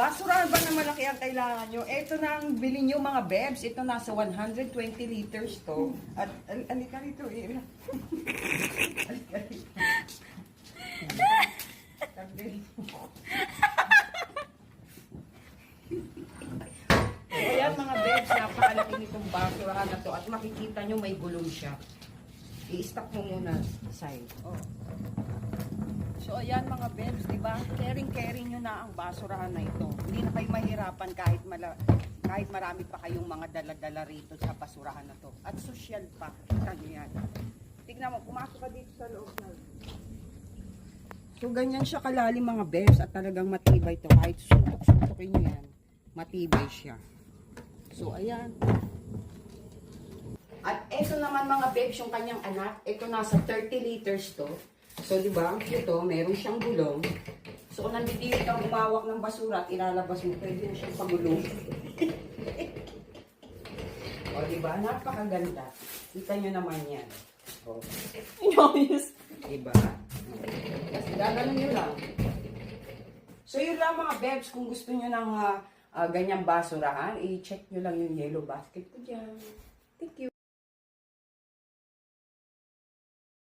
Basurahan ba na malaki ang kailangan nyo? Ito na ang bilhin nyo mga bebs. Ito nasa 120 liters to. At alika rito eh. Alika rito. Ayan mga bebs, napakalaki nitong basurahan na to. At makikita nyo may gulong siya. I-stop mo muna sa side. Oh. So ayan mga bebs, di ba? Caring-caring nyo na ang basurahan na ito. Hindi na kayo mahirapan kahit marami pa kayong mga dala-dala rito sa basurahan na to. At social pa. Kita nyo yan. Tignan mo, pumasok ka dito sa loob na. So ganyan siya kalalim mga bebs at talagang matibay to. Kahit suntok-suntokin nyo yan, matibay siya. So ayan. At ito naman mga bebs, yung kanyang anak, ito nasa 30 liters to. So, di ba, ito, meron siyang gulong. So, kung nandito kang umawak ng basura at ilalabas mo, pwede na siyang pagulong. O, di ba, napakaganda. Kita nyo naman yan. O, yes. Di ba? Kasi gaganon nyo lang. So, yun lang mga bebs, kung gusto nyo ng ganyang basurahan, i-check nyo lang yung yellow basket ko dyan. Thank you.